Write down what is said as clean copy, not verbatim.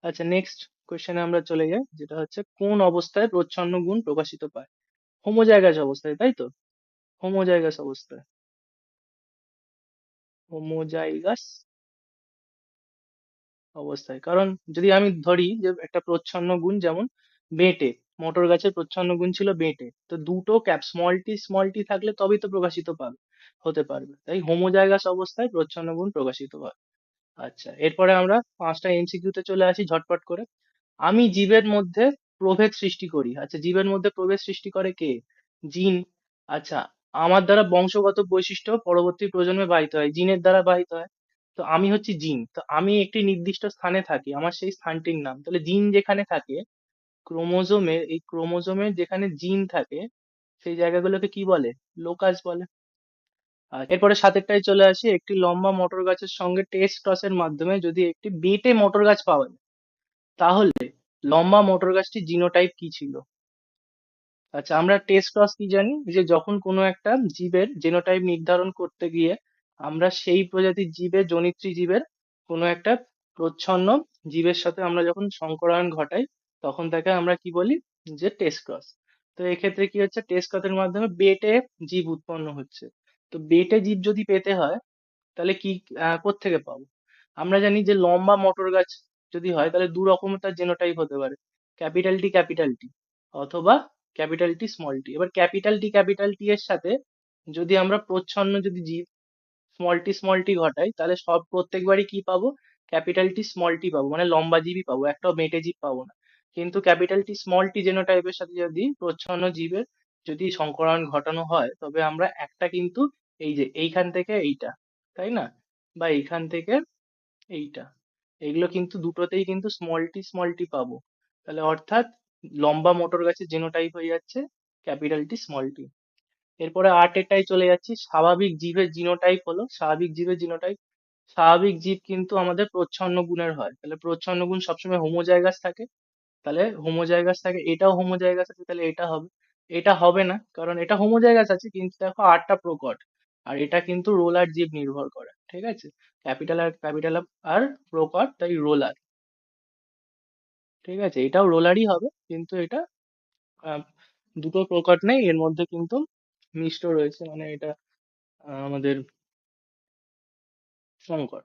আচ্ছা, নেক্সট কোয়েশ্চেনে আমরা চলে যাই, যেটা হচ্ছে কোন অবস্থায় প্রচ্ছন্ন গুণ প্রকাশিত পায়? হোমোজাইগাস অবস্থায়, তাই তো? হোমোজাইগাস অবস্থায়। হোমোজাইগাস অবস্থায়, কারণ যদি আমি ধরি যে একটা প্রচ্ছন্ন গুণ, যেমন বেঁটে, মটর গাছের প্রচ্ছন্ন গুণ ছিল বেঁটে, তো দুটো ক্যাপ স্মল টি থাকলে তবেই তো প্রকাশিত পাবে, হতে পারবে, তাই হোমোজাইগাস অবস্থায় প্রচ্ছন্ন গুণ প্রকাশিত হয়। আচ্ছা, এরপরে আমরা 5টা এমসিকিউ তে চলে আসি ঝটপট করে। আমি জীবের মধ্যে প্রভেদ সৃষ্টি করি। আচ্ছা, জীবের মধ্যে প্রভেদ সৃষ্টি করে কে? জিন। আচ্ছা, আমার দ্বারা বংশগত বৈশিষ্ট্য পরবর্তী প্রজন্মে বাহিত হয়, জিনের দ্বারা বাহিত হয়। তো আমি হচ্ছি জিন, তো আমি একটি নির্দিষ্ট স্থানে থাকি, আমার সেই স্থানটির নাম, তাহলে জিন যেখানে থাকে, ক্রোমোজোমের যেখানে জিন থাকে, সেই জায়গাগুলোকে কি বলে? লোকাস বলে। আর এরপরে সাতেরটায় চলে আসি, একটি লম্বা মটর গাছের সঙ্গে টেস্ট ক্রসের মাধ্যমে যদি একটি বেঁটে মটর গাছ পাওয়া যায়, তাহলে লম্বা মটর গাছটির জিনোটাইপ কি ছিল? আচ্ছা, আমরা টেস্ট ক্রস কি জানি, যে যখন কোনো একটা জীবের জিনোটাইপ নির্ধারণ করতে গিয়ে আমরা সেই প্রজাতির জীবের, জনিত্রী জীবের কোনো একটা প্রচ্ছন্ন জীবের সাথে আমরা যখন সংকরায়ন ঘটাই, তখন তাকে আমরা কি বলি? যে টেস্ট ক্রস। তো এক্ষেত্রে কি হচ্ছে, টেস্ট ক্রসের মাধ্যমে বেটে জীব উৎপন্ন হচ্ছে। তো বেটে জীব যদি পেতে হয়, তাহলে কি কোত্থেকে পাবো? আমরা জানি যে লম্বা মটর গাছ যদি হয়, তাহলে দু রকম তার জেনোটাইপ হতে পারে, ক্যাপিটাল টি অথবা ক্যাপিটাল ক্যাপিটাল টি এর সাথে যদি আমরা প্রচ্ছন্ন যদি জীব স্মল টি ঘটাই, তাহলে প্রত্যেকবারই কি পাবো? ক্যাপিটাল টি স্মল টি পাবো, মানে লম্বা জীবই পাবো, একটাও মেটে জীব পাবো না। কিন্তু ক্যাপিটাল টি স্মল টি জেনোটাইপের সাথে যদি প্রচ্ছন্ন জীবের যদি সংকরায়ন ঘটানো হয়, তবে আমরা একটা কিন্তু এই যে এইখান থেকে এইটা, তাই না, বা এইখান থেকে এইটা, এগুলো কিন্তু দুটোতেই কিন্তু স্মল টি পাবো। তাহলে অর্থাৎ লম্বা মোটর গাছের জেনোটাইপ হয়ে যাচ্ছে ক্যাপিটাল টি স্মল টি। এরপরে আটেরটায় চলে যাচ্ছি, স্বাভাবিক জীবের জিনোটাইপ হলো, স্বাভাবিক জীব কিন্তু আমাদের প্রচ্ছন্ন গুণের হয়, তাহলে প্রচ্ছন্ন গুণ সবসময় হোমোজাইগাস থাকে, তাহলে হোমোজাইগাস থাকে, এটাও হোমোজাইগাস আছে, তাহলে এটা হবে। এটা হবে না, কারণ এটা হোমোজাইগাস আছে, কিন্তু দেখো আটটা প্রকট, আর এটা কিন্তু রোলার জীব নির্ভর করে, ঠিক আছে? ক্যাপিটাল আর প্রকট, তাই রোলার। ঠিক আছে, এটাও রোলারই হবে, কিন্তু এটা আহ, দুটো প্রকট নেই এর মধ্যে, কিন্তু মিষ্ট রয়েছে, মানে এটা আমাদের সংকর।